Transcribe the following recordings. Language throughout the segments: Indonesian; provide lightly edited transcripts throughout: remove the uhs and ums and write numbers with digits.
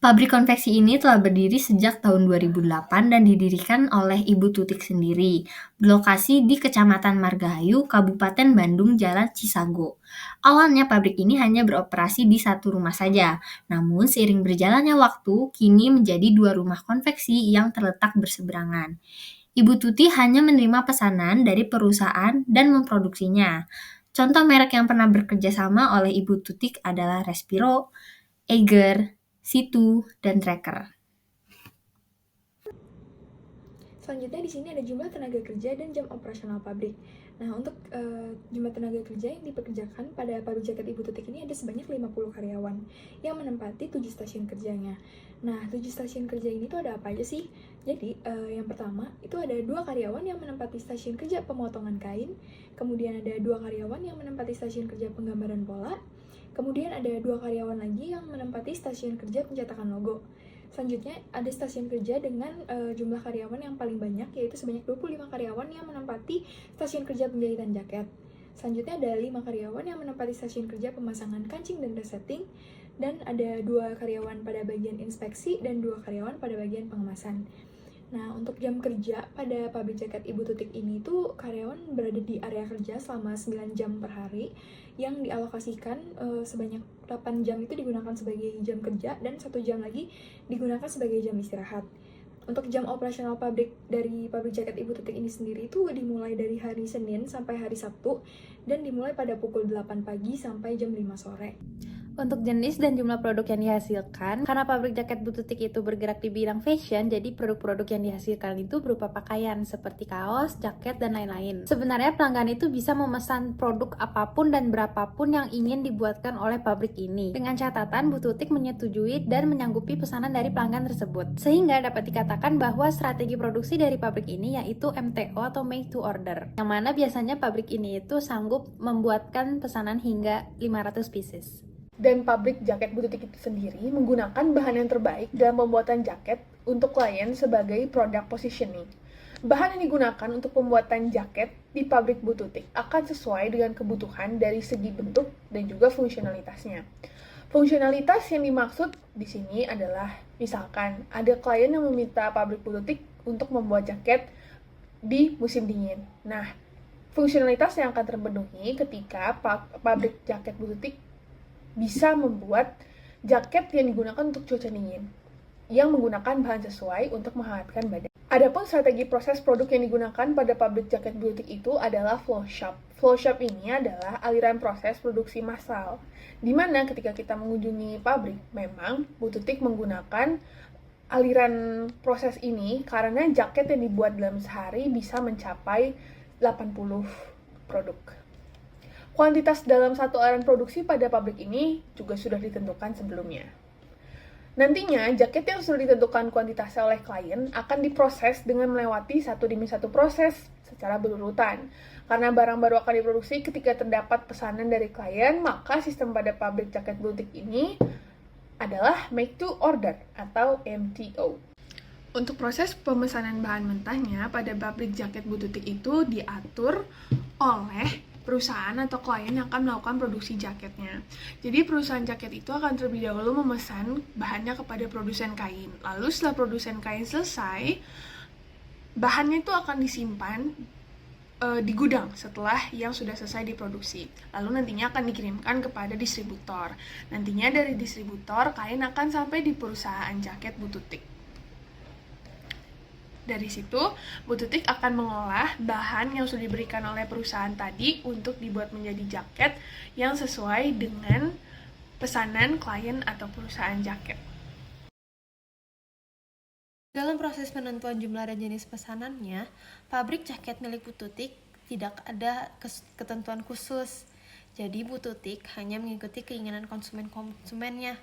Pabrik konveksi ini telah berdiri sejak tahun 2008 dan didirikan oleh Ibu Tutik sendiri, berlokasi di Kecamatan Margahayu, Kabupaten Bandung, Jalan Cisago. Awalnya pabrik ini hanya beroperasi di satu rumah saja, namun seiring berjalannya waktu, kini menjadi dua rumah konveksi yang terletak berseberangan. Ibu Tuti hanya menerima pesanan dari perusahaan dan memproduksinya. Contoh merek yang pernah bekerja sama oleh Ibu Tutik adalah Respiro, Eiger, Situ, dan Tracker. Selanjutnya di sini ada jumlah tenaga kerja dan jam operasional pabrik. Nah, untuk jumlah tenaga kerja yang dipekerjakan pada pabrik jaket Ibu Tutik ini ada sebanyak 50 karyawan yang menempati 7 stasiun kerjanya. Nah, 7 stasiun kerja ini tuh ada apa aja sih? Jadi, yang pertama itu ada 2 karyawan yang menempati stasiun kerja pemotongan kain, kemudian ada 2 karyawan yang menempati stasiun kerja penggambaran pola, kemudian ada 2 karyawan lagi yang menempati stasiun kerja pencetakan logo. Selanjutnya ada stasiun kerja dengan jumlah karyawan yang paling banyak, yaitu sebanyak 25 karyawan yang menempati stasiun kerja penjahitan jaket. Selanjutnya ada 5 karyawan yang menempati stasiun kerja pemasangan kancing dan resetting, dan ada 2 karyawan pada bagian inspeksi dan 2 karyawan pada bagian pengemasan. Nah, untuk jam kerja pada pabrik jaket Ibu Tutik ini tuh karyawan berada di area kerja selama 9 jam per hari yang dialokasikan sebanyak 8 jam itu digunakan sebagai jam kerja dan 1 jam lagi digunakan sebagai jam istirahat. Untuk jam operasional pabrik dari pabrik jaket Ibu Tutik ini sendiri itu dimulai dari hari Senin sampai hari Sabtu dan dimulai pada pukul 8 pagi sampai jam 5 sore. Untuk jenis dan jumlah produk yang dihasilkan, karena pabrik jaket Bututik itu bergerak di bidang fashion, jadi produk-produk yang dihasilkan itu berupa pakaian seperti kaos, jaket, dan lain-lain. Sebenarnya pelanggan itu bisa memesan produk apapun dan berapapun yang ingin dibuatkan oleh pabrik ini. Dengan catatan Bututik menyetujui dan menyanggupi pesanan dari pelanggan tersebut. Sehingga dapat dikatakan bahwa strategi produksi dari pabrik ini yaitu MTO atau Make to Order. Yang mana biasanya pabrik ini itu sanggup membuatkan pesanan hingga 500 pieces. Dan pabrik jaket Bututik itu sendiri menggunakan bahan yang terbaik dalam pembuatan jaket untuk klien sebagai product positioning. Bahan yang digunakan untuk pembuatan jaket di pabrik Bututik akan sesuai dengan kebutuhan dari segi bentuk dan juga fungsionalitasnya. Fungsionalitas yang dimaksud di sini adalah misalkan ada klien yang meminta pabrik Bututik untuk membuat jaket di musim dingin. Nah, fungsionalitas yang akan terpenuhi ketika pabrik jaket Bututik bisa membuat jaket yang digunakan untuk cuaca dingin yang menggunakan bahan sesuai untuk menghangatkan badan. Adapun strategi proses produk yang digunakan pada pabrik jaket Bututik itu adalah flow shop. Flow shop ini adalah aliran proses produksi massal, di mana ketika kita mengunjungi pabrik, memang Bututik menggunakan aliran proses ini karena jaket yang dibuat dalam sehari bisa mencapai 80 produk. Kuantitas dalam satu aliran produksi pada pabrik ini juga sudah ditentukan sebelumnya. Nantinya, jaket yang sudah ditentukan kuantitasnya oleh klien akan diproses dengan melewati satu demi satu proses secara berurutan. Karena barang baru akan diproduksi ketika terdapat pesanan dari klien, maka sistem pada pabrik jaket Bututik ini adalah Make to Order atau MTO. Untuk proses pemesanan bahan mentahnya pada pabrik jaket Bututik itu diatur oleh perusahaan atau klien yang akan melakukan produksi jaketnya. Jadi perusahaan jaket itu akan terlebih dahulu memesan bahannya kepada produsen kain. Lalu setelah produsen kain selesai, bahannya itu akan disimpan di gudang setelah yang sudah selesai diproduksi. Lalu nantinya akan dikirimkan kepada distributor. Nantinya dari distributor, kain akan sampai di perusahaan jaket Bututik. Dari situ, Bututik akan mengolah bahan yang sudah diberikan oleh perusahaan tadi untuk dibuat menjadi jaket yang sesuai dengan pesanan klien atau perusahaan jaket. Dalam proses penentuan jumlah dan jenis pesanannya, pabrik jaket milik Bututik tidak ada ketentuan khusus. Jadi Bututik hanya mengikuti keinginan konsumennya.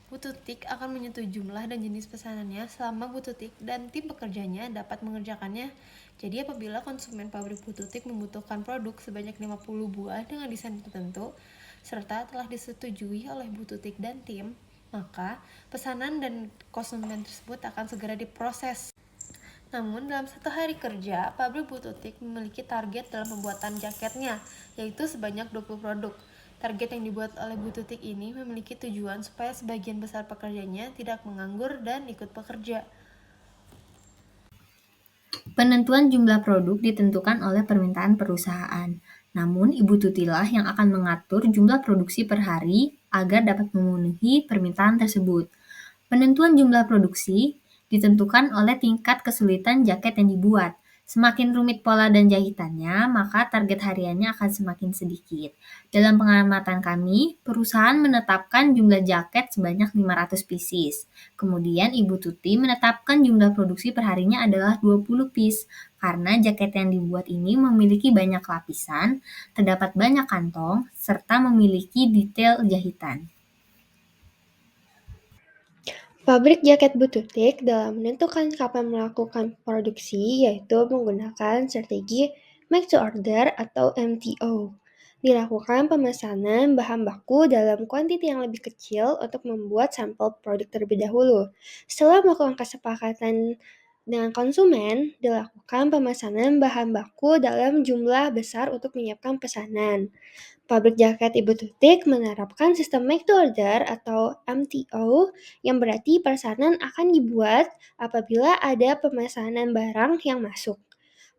Bututik akan menyetujui jumlah dan jenis pesanannya selama Bututik dan tim pekerjanya dapat mengerjakannya. Jadi apabila konsumen pabrik Bututik membutuhkan produk sebanyak 50 buah dengan desain tertentu, serta telah disetujui oleh Bututik dan tim, maka pesanan dan konsumen tersebut akan segera diproses. Namun dalam satu hari kerja, pabrik Bututik memiliki target dalam pembuatan jaketnya, yaitu sebanyak 20 produk. Target yang dibuat oleh Bu Tutik ini memiliki tujuan supaya sebagian besar pekerjanya tidak menganggur dan ikut bekerja. Penentuan jumlah produk ditentukan oleh permintaan perusahaan. Namun, Ibu Tutilah yang akan mengatur jumlah produksi per hari agar dapat memenuhi permintaan tersebut. Penentuan jumlah produksi ditentukan oleh tingkat kesulitan jaket yang dibuat. Semakin rumit pola dan jahitannya, maka target hariannya akan semakin sedikit. Dalam pengamatan kami, perusahaan menetapkan jumlah jaket sebanyak 500 pieces. Kemudian Ibu Tuti menetapkan jumlah produksi perharinya adalah 20 piece, karena jaket yang dibuat ini memiliki banyak lapisan, terdapat banyak kantong, serta memiliki detail jahitan. Pabrik jaket Bututik dalam menentukan kapan melakukan produksi yaitu menggunakan strategi Make to Order atau MTO. Dilakukan pemesanan bahan baku dalam kuantiti yang lebih kecil untuk membuat sampel produk terlebih dahulu. Setelah melakukan kesepakatan dengan konsumen, dilakukan pemesanan bahan baku dalam jumlah besar untuk menyiapkan pesanan. Pabrik jaket Ibu Tutik menerapkan sistem make to order atau MTO yang berarti pesanan akan dibuat apabila ada pemesanan barang yang masuk.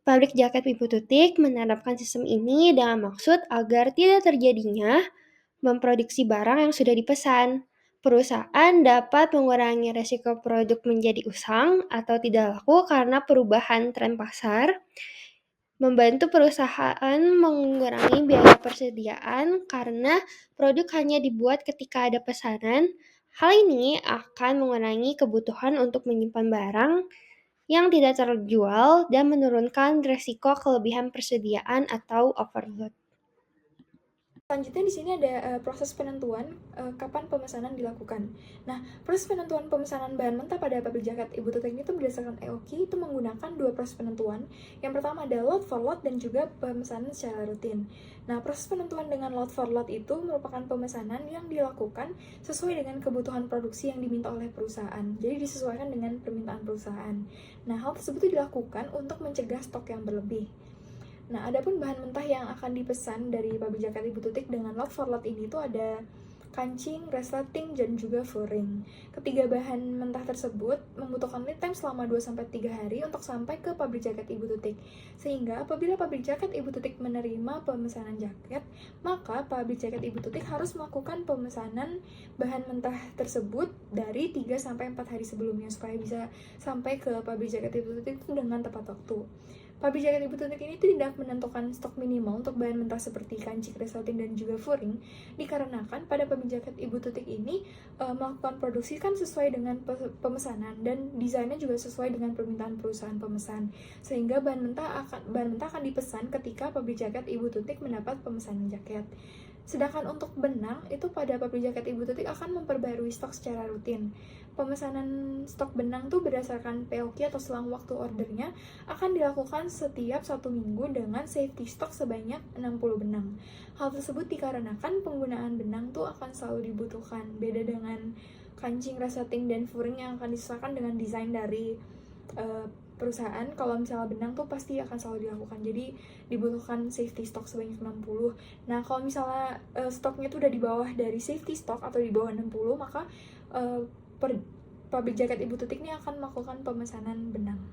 Pabrik jaket Ibu Tutik menerapkan sistem ini dengan maksud agar tidak terjadinya memproduksi barang yang sudah dipesan. Perusahaan dapat mengurangi resiko produk menjadi usang atau tidak laku karena perubahan tren pasar, membantu perusahaan mengurangi biaya persediaan karena produk hanya dibuat ketika ada pesanan. Hal ini akan mengurangi kebutuhan untuk menyimpan barang yang tidak terjual dan menurunkan risiko kelebihan persediaan atau overload. Selanjutnya di sini ada proses penentuan kapan pemesanan dilakukan. Nah, proses penentuan pemesanan bahan mentah pada pabrik jaket Ibu Tutik itu berdasarkan EOQ itu menggunakan dua proses penentuan. Yang pertama ada load for load dan juga pemesanan secara rutin. Nah, proses penentuan dengan load for load itu merupakan pemesanan yang dilakukan sesuai dengan kebutuhan produksi yang diminta oleh perusahaan. Jadi disesuaikan dengan permintaan perusahaan. Nah, hal tersebut dilakukan untuk mencegah stok yang berlebih. Nah, adapun bahan mentah yang akan dipesan dari pabrik jaket Ibu Tutik dengan lot for lot ini tuh ada kancing, resleting, dan juga furring. Ketiga bahan mentah tersebut membutuhkan lead time selama 2-3 hari untuk sampai ke pabrik jaket Ibu Tutik. Sehingga apabila pabrik jaket Ibu Tutik menerima pemesanan jaket, maka pabrik jaket Ibu Tutik harus melakukan pemesanan bahan mentah tersebut dari 3-4 hari sebelumnya supaya bisa sampai ke pabrik jaket Ibu Tutik dengan tepat waktu. Pabrik jaket Ibu Tutik ini tidak menentukan stok minimal untuk bahan mentah seperti kancing, resleting, dan juga furring, dikarenakan pada pabrik jaket Ibu Tutik ini melakukan produksi kan sesuai dengan pemesanan dan desainnya juga sesuai dengan permintaan perusahaan pemesan, sehingga bahan mentah akan dipesan ketika pabrik jaket Ibu Tutik mendapat pemesanan jaket. Sedangkan untuk benang, itu pada pabrik jaket Ibu Tutik akan memperbarui stok secara rutin. Pemesanan stok benang tuh berdasarkan POQ atau selang waktu ordernya akan dilakukan setiap 1 minggu dengan safety stock sebanyak 60 benang. Hal tersebut dikarenakan penggunaan benang tuh akan selalu dibutuhkan, beda dengan kancing, resleting, dan furring yang akan disesuaikan dengan desain dari perusahaan. Kalau misalnya benang tuh pasti akan selalu dilakukan, jadi dibutuhkan safety stock sebanyak 60. Nah, kalau misalnya stoknya tuh udah di bawah dari safety stock atau di bawah 60, maka pabrik jaket Ibu Tutik ini akan melakukan pemesanan benang.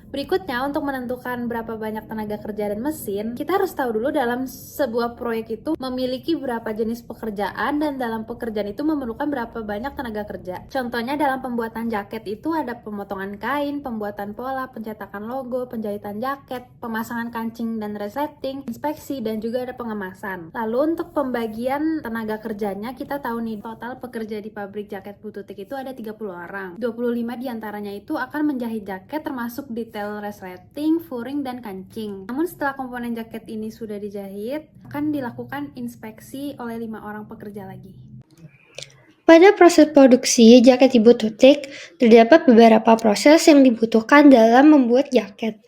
Berikutnya, untuk menentukan berapa banyak tenaga kerja dan mesin, kita harus tahu dulu dalam sebuah proyek itu memiliki berapa jenis pekerjaan dan dalam pekerjaan itu memerlukan berapa banyak tenaga kerja. Contohnya dalam pembuatan jaket itu ada pemotongan kain, pembuatan pola, pencetakan logo, penjahitan jaket, pemasangan kancing dan resleting, inspeksi, dan juga ada pengemasan. Lalu untuk pembagian tenaga kerjanya, kita tahu nih total pekerja di pabrik jaket Bu Tutik itu ada 30 orang. 25 diantaranya itu akan menjahit jaket termasuk detail resleting, furring, dan kancing. Namun setelah komponen jaket ini sudah dijahit, akan dilakukan inspeksi oleh 5 orang pekerja lagi. Pada proses produksi jaket Ibu Tutik, terdapat beberapa proses yang dibutuhkan dalam membuat jaket.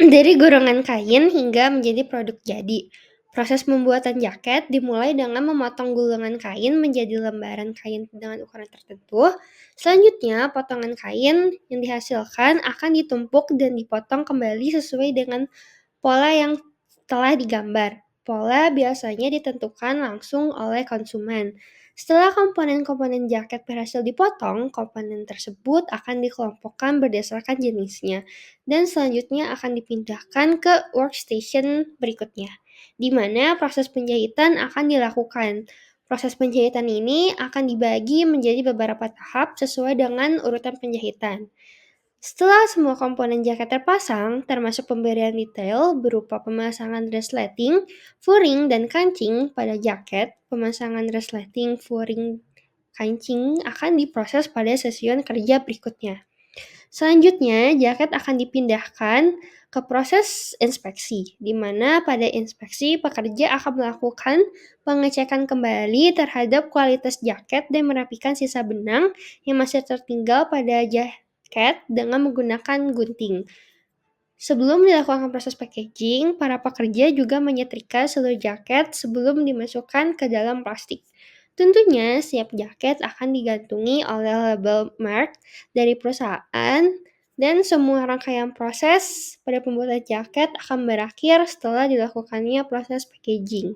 Dari gorongan kain hingga menjadi produk jadi. Proses pembuatan jaket dimulai dengan memotong gulungan kain menjadi lembaran kain dengan ukuran tertentu. Selanjutnya, potongan kain yang dihasilkan akan ditumpuk dan dipotong kembali sesuai dengan pola yang telah digambar. pola biasanya ditentukan langsung oleh konsumen. Setelah komponen-komponen jaket berhasil dipotong, komponen tersebut akan dikelompokkan berdasarkan jenisnya dan selanjutnya akan dipindahkan ke workstation berikutnya, di mana proses penjahitan akan dilakukan. Proses penjahitan ini akan dibagi menjadi beberapa tahap sesuai dengan urutan penjahitan. Setelah semua komponen jaket terpasang, termasuk pemberian detail berupa pemasangan resleting, furing, dan kancing pada jaket, pemasangan resleting, furing, kancing akan diproses pada sesiun kerja berikutnya. Selanjutnya, jaket akan dipindahkan ke proses inspeksi, di mana pada inspeksi pekerja akan melakukan pengecekan kembali terhadap kualitas jaket dan merapikan sisa benang yang masih tertinggal pada jaket dengan menggunakan gunting. Sebelum dilakukan proses packaging, para pekerja juga menyetrika seluruh jaket sebelum dimasukkan ke dalam plastik. Tentunya, setiap jaket akan digantungi oleh label merek dari perusahaan dan semua rangkaian proses pada pembuatan jaket akan berakhir setelah dilakukannya proses packaging.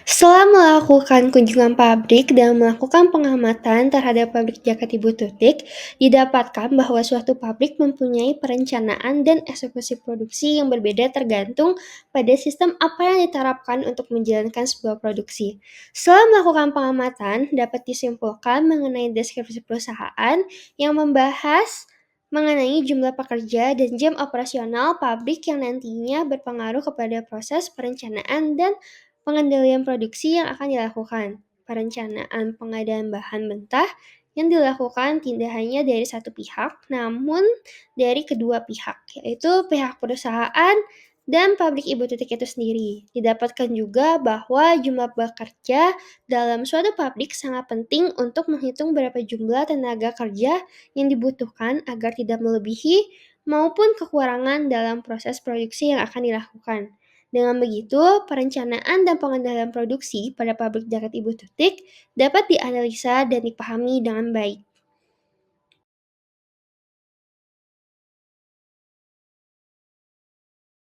Setelah melakukan kunjungan pabrik dan melakukan pengamatan terhadap pabrik jaket Ibu Tutik, didapatkan bahwa suatu pabrik mempunyai perencanaan dan eksekusi produksi yang berbeda tergantung pada sistem apa yang diterapkan untuk menjalankan sebuah produksi. Setelah melakukan pengamatan, dapat disimpulkan mengenai deskripsi perusahaan yang membahas mengenai jumlah pekerja dan jam operasional pabrik yang nantinya berpengaruh kepada proses perencanaan dan pengendalian produksi yang akan dilakukan. Perencanaan pengadaan bahan mentah yang dilakukan tidak hanya dari satu pihak, namun dari kedua pihak, yaitu pihak perusahaan dan pabrik Ibu Tutik itu sendiri. Didapatkan juga bahwa jumlah pekerja dalam suatu pabrik sangat penting untuk menghitung berapa jumlah tenaga kerja yang dibutuhkan agar tidak melebihi maupun kekurangan dalam proses produksi yang akan dilakukan. Dengan begitu, perencanaan dan pengendalian produksi pada pabrik jaket Ibu Tutik dapat dianalisa dan dipahami dengan baik.